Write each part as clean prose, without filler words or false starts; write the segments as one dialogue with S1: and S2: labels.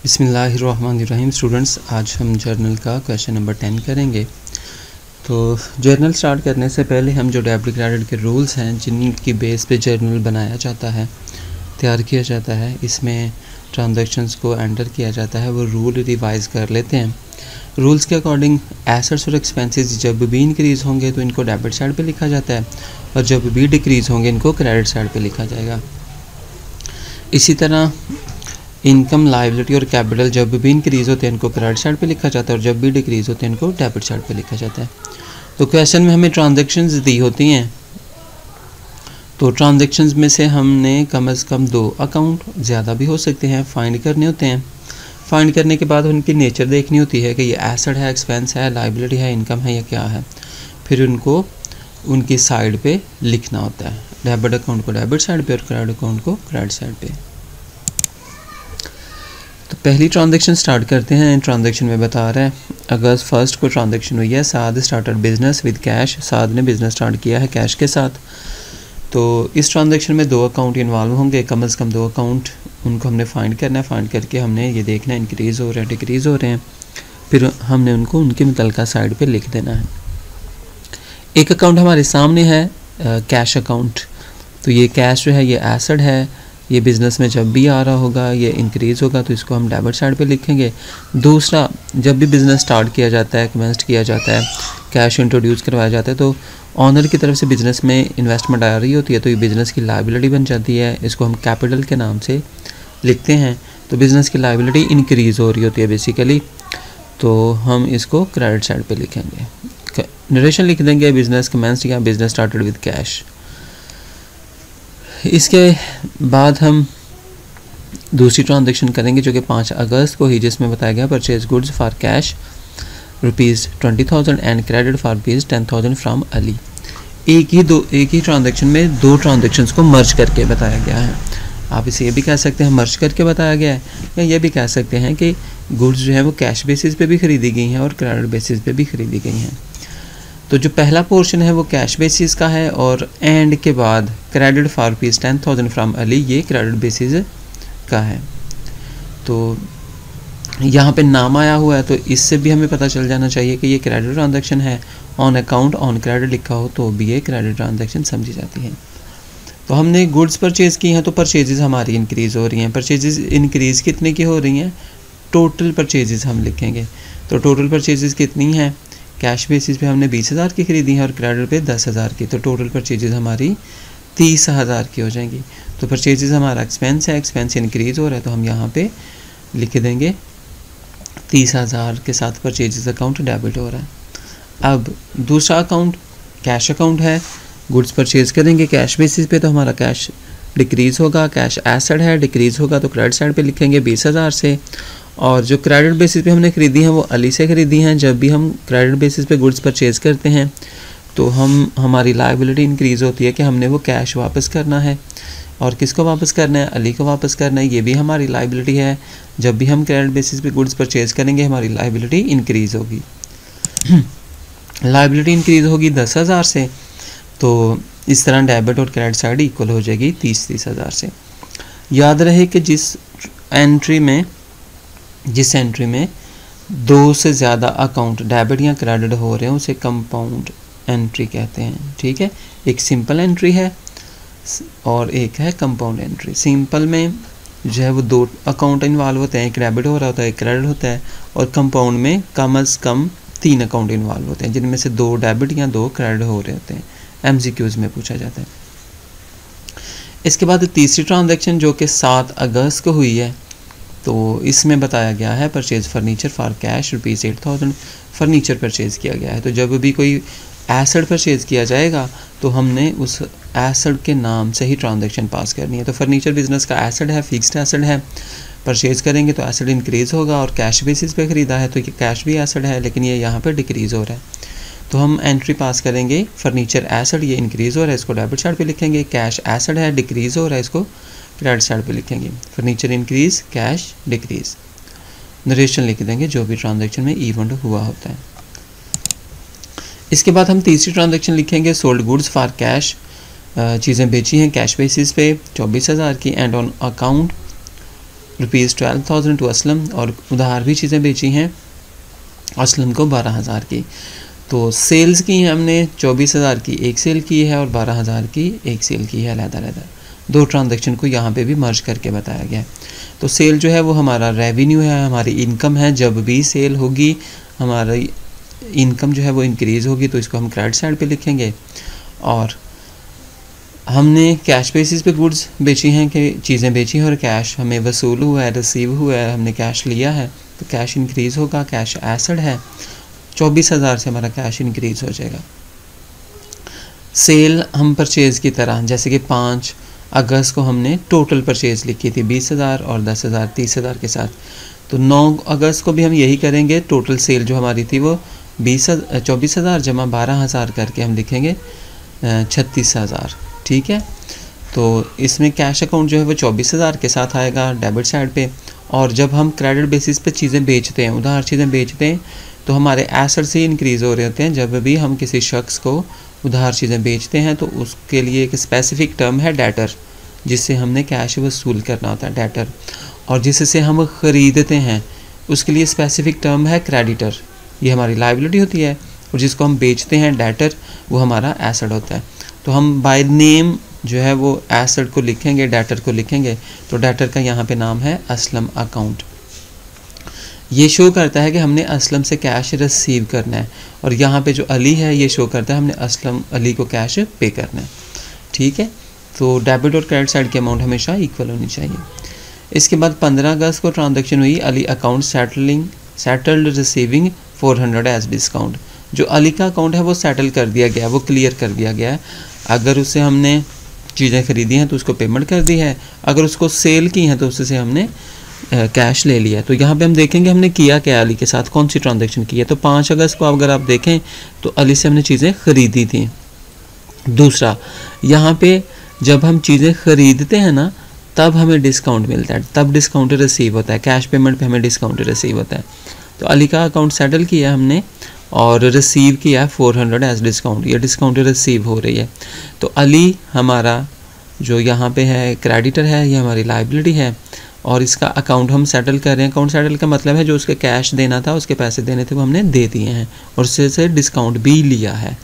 S1: बिस्मिल्लाहिर्रहमानिर्रहीम। स्टूडेंट्स, आज हम जर्नल का क्वेश्चन नंबर 10 करेंगे। तो जर्नल स्टार्ट करने से पहले हम जो डेबिट क्रेडिट के रूल्स हैं जिनकी बेस पे जर्नल बनाया जाता है, तैयार किया जाता है, इसमें ट्रांजैक्शंस को एंटर किया जाता है, वो रूल रिवाइज कर लेते हैं। रूल्स के अकॉर्डिंग एसेट्स और एक्सपेंसेस जब भी इंक्रीज़ होंगे तो इनको डेबिट साइड पे लिखा जाता है, और जब भी डिक्रीज़ होंगे इनको क्रेडिट साइड पे लिखा जाएगा। इसी तरह इनकम, लायबिलिटी और कैपिटल जब भी इंक्रीज़ होते हैं इनको क्रेडिट साइड पे लिखा जाता है, और जब भी डिक्रीज़ होते हैं इनको डेबिट साइड पे लिखा जाता है। तो क्वेश्चन में हमें ट्रांजैक्शंस दी होती हैं, तो ट्रांजैक्शंस में से हमने कम से कम 2 अकाउंट, ज़्यादा भी हो सकते हैं, फाइंड करने होते हैं। फाइंड करने के बाद उनकी नेचर देखनी होती है कि ये एसेट है, एक्सपेंस है, लायबिलिटी है, इनकम है या क्या है। फिर उनको उनकी साइड पे लिखना होता है, डेबिट अकाउंट को डेबिट साइड पे और क्रेडिट अकाउंट को क्रेडिट साइड पे। तो पहली ट्रांजैक्शन स्टार्ट करते हैं। ट्रांजैक्शन में बता रहा है अगस्त 1 को ट्रांजैक्शन हुई है। साद स्टार्टेड बिजनेस विद कैश, साद ने बिज़नेस स्टार्ट किया है कैश के साथ। तो इस ट्रांजैक्शन में 2 अकाउंट इन्वॉल्व होंगे, कम से कम 2 अकाउंट, उनको हमने फाइंड करना है। फाइंड करके हमने ये देखना है इंक्रीज़ हो रहे हैं, डिक्रीज़ हो रहे हैं, फिर हमने उनको उनके मुतल्लिका साइड पे लिख देना है। एक अकाउंट हमारे सामने है कैश अकाउंट, तो ये कैश जो है ये एसेट है, ये बिज़नेस में जब भी आ रहा होगा, ये इंक्रीज़ होगा तो इसको हम डेबिट साइड पे लिखेंगे। दूसरा, जब भी बिज़नेस स्टार्ट किया जाता है, कमेंस किया जाता है, कैश इंट्रोड्यूस करवाया जाता है, तो ऑनर की तरफ से बिज़नेस में इन्वेस्टमेंट आ रही होती है, तो ये बिज़नेस की लायबिलिटी बन जाती है, इसको हम कैपिटल के नाम से लिखते हैं। तो बिज़नेस की लायबिलिटी इंक्रीज़ हो रही होती है बेसिकली, तो हम इसको क्रेडिट साइड पे लिखेंगे। नरेशन लिख देंगे बिज़नेस कमेंस्ड या बिज़नेस स्टार्टेड विद कैश। इसके बाद हम दूसरी ट्रांजैक्शन करेंगे जो कि 5 अगस्त को ही, जिसमें बताया गया purchase goods for cash ₹20,000 and credit for ₹10,000 from Ali. एक ही ट्रांजैक्शन में 2 ट्रांजैक्शंस को मर्ज करके बताया गया है। आप इसे ये भी कह सकते हैं मर्ज करके बताया गया है, या ये भी कह सकते हैं कि गुड्स जो है वो कैश बेसिस पे भी ख़रीदी गई हैं और क्रेडिट बेसिस पे भी ख़रीदी गई हैं। तो जो पहला पोर्शन है वो कैश बेसिस का है, और एंड के बाद क्रेडिट फॉर ₹10,000 फ्रॉम अली, ये क्रेडिट बेसिस का है। तो यहाँ पे नाम आया हुआ है, तो इससे भी हमें पता चल जाना चाहिए कि ये क्रेडिट ट्रांजैक्शन है। ऑन अकाउंट ऑन क्रेडिट लिखा हो तो भी ये क्रेडिट ट्रांजैक्शन समझी जाती है। तो हमने गुड्स परचेज़ की हैं, तो परचेजेस हमारी इंक्रीज़ हो रही हैं। परचेजेस इंक्रीज़ कितने की हो रही हैं? टोटल परचेजेस हम लिखेंगे। तो टोटल परचेजेस कितनी हैं? कैश बेसिस पे हमने 20,000 की ख़रीदी है और क्रेडिट पे 10,000 की, तो टोटल परचेजेस हमारी 30,000 की हो जाएंगी। तो परचेजेस हमारा एक्सपेंस है, एक्सपेंस इंक्रीज़ हो रहा है, तो हम यहाँ पे लिख देंगे 30,000 के साथ परचेजेस अकाउंट डेबिट हो रहा है। अब दूसरा अकाउंट कैश अकाउंट है, गुड्स परचेज़ करेंगे कैश बेसिस पे, तो हमारा कैश डिक्रीज़ होगा, कैश एसेट है, डिक्रीज़ होगा तो क्रेडिट साइड पे लिखेंगे 20,000 से। और जो क्रेडिट बेसिस पे हमने ख़रीदी हैं वो अली से ख़रीदी हैं। जब भी हम क्रेडिट बेसिस पे गुड्स परचेज़ करते हैं तो हमारी लायबिलिटी इंक्रीज़ होती है कि हमने वो कैश वापस करना है, और किसको वापस करना है? अली को वापस करना है। ये भी हमारी लायबिलिटी है। जब भी हम क्रेडिट बेसिस पे गुड्स परचेज़ करेंगे हमारी लायबिलिटी इंक्रीज़ होगी। लायबिलिटी इंक्रीज़ होगी 10,000 से, तो इस तरह डेबिट और क्रेडिट साइड इक्वल हो जाएगी 30,000 से। याद रहे कि जिस एंट्री में 2 से ज़्यादा अकाउंट डेबिट या क्रेडिट हो रहे हैं उसे कंपाउंड एंट्री कहते हैं। ठीक है, एक सिंपल एंट्री है और एक है कंपाउंड एंट्री। सिंपल में जो है वो 2 अकाउंट इन्वॉल्व होते हैं, एक डेबिट हो रहा होता है, एक क्रेडिट होता है, और कंपाउंड में कम से कम 3 अकाउंट इन्वॉल्व होते हैं, जिनमें से 2 डेबिट या 2 क्रेडिट हो रहे होते हैं। MCQs में पूछा जाता है। इसके बाद तीसरी ट्रांजैक्शन जो कि 7 अगस्त को हुई है, तो इसमें बताया गया है purchase furniture for cash ₹8,000, furniture purchase किया गया है। तो जब भी कोई एसेट परचेज़ किया जाएगा तो हमने उस एसेट के नाम से ही ट्रांजैक्शन पास करनी है। तो फर्नीचर बिज़नेस का एसेट है, फिक्स्ड एसेट है, परचेज़ करेंगे तो एसेट इंक्रीज़ होगा, और कैश बेसिस पे ख़रीदा है तो ये कैश भी एसेट है, लेकिन ये यहाँ पे डिक्रीज़ हो रहा है। तो हम एंट्री पास करेंगे फर्नीचर एसेट, ये इंक्रीज़ हो रहा है, इसको डेबिट साइड पे लिखेंगे। कैश एसेट है, डिक्रीज़ हो रहा है, इसको क्रेडिट साइड पे लिखेंगे। Furniture increase, cash decrease. Narration लिख देंगे जो भी ट्रांजैक्शन में इवेंट हुआ होता है। इसके बाद हम तीसरी ट्रांजैक्शन लिखेंगे सोल्ड गुड्स फॉर कैश, चीज़ें बेची हैं कैश बेसिस पे 24,000 की, and on account ₹12,000 to Aslam, और उधार भी चीज़ें बेची हैं असलम को 12,000 की। तो सेल्स की हैं हमने 24,000 की एक सेल की है और 12,000 की एक सेल की है अलग-अलग। दो ट्रांजैक्शन को यहाँ पे भी मर्ज करके बताया गया है। तो सेल जो है वो हमारा रेवेन्यू है, हमारी इनकम है। जब भी सेल होगी हमारी इनकम जो है वो इंक्रीज़ होगी, तो इसको हम क्रेडिट साइड पे लिखेंगे। और हमने कैश बेसिस पे गुड्स बेची हैं कि चीज़ें बेची हैं और कैश हमें वसूल हुआ है, रिसीव हुआ है, हमने कैश लिया है, तो कैश इंक्रीज़ होगा। कैश एसेट है, 24,000 से हमारा कैश इंक्रीज़ हो जाएगा। सेल हम परचेज़ की तरह, जैसे कि 5 अगस्त को हमने टोटल परचेज़ लिखी थी 20,000 और 10,000 30,000 के साथ, तो 9 अगस्त को भी हम यही करेंगे। टोटल सेल जो हमारी थी वो 24,000 जमा 12,000 करके हम लिखेंगे 36,000। ठीक है, तो इसमें कैश अकाउंट जो है वो 24,000 के साथ आएगा डेबिट साइड पे। और जब हम क्रेडिट बेसिस पे चीज़ें बेचते हैं, उधार चीज़ें बेचते हैं, तो हमारे एसेट्स ही इंक्रीज़ हो रहे होते हैं। जब भी हम किसी शख्स को उधार चीज़ें बेचते हैं तो उसके लिए एक स्पेसिफिक टर्म है डेटर, जिससे हमने कैश वसूल करना होता है, डेटर। और जिससे हम ख़रीदते हैं उसके लिए स्पेसिफिक टर्म है क्रेडिटर, ये हमारी लायबिलिटी होती है। और जिसको हम बेचते हैं डेटर, वो हमारा एसेट होता है। तो हम बाय नेम जो है वो एसेट को लिखेंगे, डेटर को लिखेंगे। तो डेटर का यहाँ पे नाम है असलम अकाउंट। ये शो करता है कि हमने असलम से कैश रिसीव करना है, और यहाँ पे जो अली है ये शो करता है हमने अली को कैश पे करना है। ठीक है, तो डेबिट और क्रेडिट साइड की अमाउंट हमेशा इक्वल होनी चाहिए। इसके बाद 15 अगस्त को ट्रांजैक्शन हुई, Ali account settled receiving 400 as discount. जो अली का अकाउंट है वो सेटल कर दिया गया, वो क्लियर कर दिया गया है। अगर उससे हमने चीज़ें खरीदी हैं तो उसको पेमेंट कर दी है, अगर उसको सेल की हैं तो उससे हमने कैश ले लिया। तो यहाँ पे हम देखेंगे हमने किया क्या अली के साथ, कौन सी ट्रांजैक्शन की है। तो 5 अगस्त को अगर आप देखें तो अली से हमने चीज़ें ख़रीदी थी। दूसरा, यहाँ पे जब हम चीज़ें ख़रीदते हैं ना तब हमें डिस्काउंट मिलता है, तब डिस्काउंट रिसीव होता है, कैश पेमेंट पे हमें डिस्काउंट रिसीव होता है। तो अली का अकाउंट सेटल किया हमने और रिसीव किया 400 एज डिस्काउंट, ये डिस्काउंट रिसीव हो रही है। तो अली हमारा जो यहाँ पे है क्रेडिटर है, ये हमारी लाइबिलिटी है, और इसका अकाउंट हम सेटल कर रहे हैं। अकाउंट सेटल का मतलब है जो उसके कैश देना था, उसके पैसे देने थे, वो हमने दे दिए हैं और उससे से डिस्काउंट भी लिया है।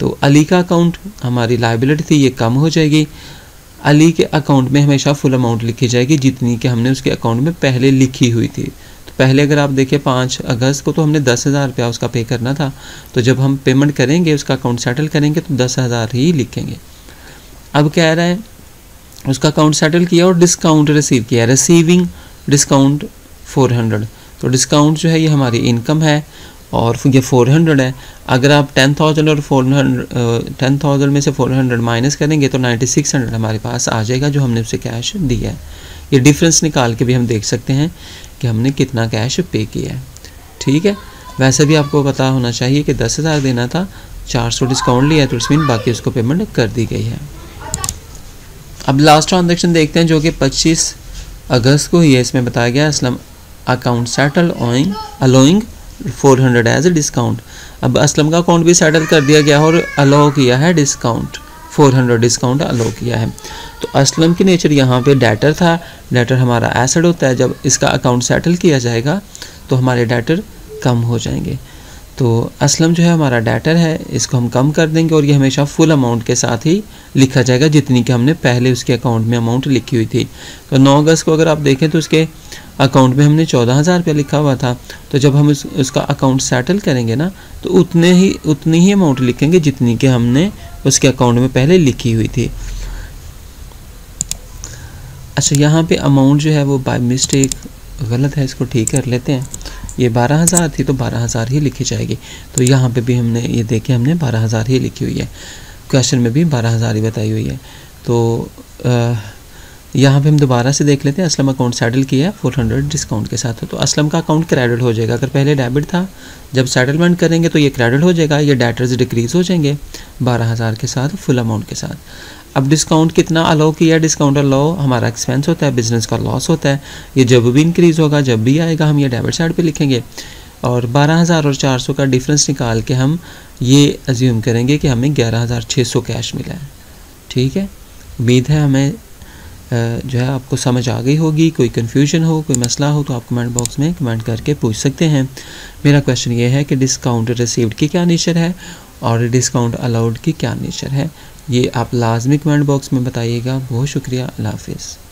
S1: तो अली का अकाउंट हमारी लाइबिलिटी थी, ये कम हो जाएगी। अली के अकाउंट में हमेशा फुल अमाउंट लिखी जाएगी जितनी कि हमने उसके अकाउंट में पहले लिखी हुई थी। तो पहले अगर आप देखें 5 अगस्त को तो हमने 10,000 रुपया उसका पे करना था, तो जब हम पेमेंट करेंगे उसका अकाउंट सेटल करेंगे तो 10,000 ही लिखेंगे। अब कह रहा है उसका अकाउंट सेटल किया और डिस्काउंट रिसीव किया, रिसीविंग डिस्काउंट 400। तो डिस्काउंट जो है ये हमारी इनकम है और ये 400 है। अगर आप 10,000 और 10,000 में से 400 माइनस करेंगे तो 9600 हमारे पास आ जाएगा जो हमने उसे कैश दिया है। ये डिफरेंस निकाल के भी हम देख सकते हैं कि हमने कितना कैश पे किया है। ठीक है, वैसे भी आपको पता होना चाहिए कि 10,000 देना था, 400 डिस्काउंट लिया तो इसमें बाकी उसको पेमेंट कर दी गई है। अब लास्ट ट्रांजैक्शन देखते हैं जो कि 25 अगस्त को ही है। इसमें बताया गया Aslam account settle allowing 400 as a discount. अब असलम का अकाउंट भी सेटल कर दिया गया और अलाउ किया है डिस्काउंट, 400 डिस्काउंट अलाउ किया है। तो असलम की नेचर यहाँ पे डेटर था, डेटर हमारा एसेट होता है। जब इसका अकाउंट सेटल किया जाएगा तो हमारे डेटर कम हो जाएंगे। तो असलम जो है हमारा डेटर है, इसको हम कम कर देंगे और ये हमेशा फुल अमाउंट के साथ ही लिखा जाएगा जितनी कि हमने पहले उसके अकाउंट में अमाउंट लिखी हुई थी। तो 9 अगस्त को अगर आप देखें तो उसके अकाउंट में हमने 14,000 रुपया लिखा हुआ था। तो जब हम उसका अकाउंट सेटल करेंगे ना तो उतनी ही अमाउंट लिखेंगे जितनी कि हमने उसके अकाउंट में पहले लिखी हुई थी। अच्छा, यहाँ पे अमाउंट जो है वो बाय मिस्टेक गलत है, इसको ठीक कर लेते हैं। ये 12,000 थी तो 12,000 ही लिखी जाएगी। तो यहाँ पे भी हमने ये देखे, हमने 12,000 ही लिखी हुई है, क्वेश्चन में भी 12,000 ही बताई हुई है। तो यहाँ पे हम दोबारा से देख लेते हैं। असलम अकाउंट सेटल किया है 400 डिस्काउंट के साथ। तो असलम का अकाउंट क्रेडिट हो जाएगा, अगर पहले डेबिट था, जब सेटलमेंट करेंगे तो ये क्रेडिट हो जाएगा, ये डेटर्स डिक्रीज़ हो जाएंगे 12,000 के साथ, फुल अमाउंट के साथ। अब डिस्काउंट कितना अलाउ किया, डिस्काउंट अलाउ हमारा एक्सपेंस होता है, बिजनेस का लॉस होता है। ये जब भी इंक्रीज़ होगा, जब भी आएगा, हम ये डेबिट साइड पे लिखेंगे। और 12,000 और 400 का डिफरेंस निकाल के हम ये अज्यूम करेंगे कि हमें 11,600 कैश मिला है। ठीक है, उम्मीद है हमें जो है आपको समझ आ गई होगी। कोई कन्फ्यूजन हो, कोई मसला हो तो आप कमेंट बॉक्स में कमेंट करके पूछ सकते हैं। मेरा क्वेश्चन ये है कि डिस्काउंट रिसीव्ड की क्या नेचर है और डिस्काउंट अलाउड की क्या नेचर है, ये आप लाजमी कमेंट बॉक्स में बताइएगा। बहुत शुक्रिया, अल्लाह हाफिज़।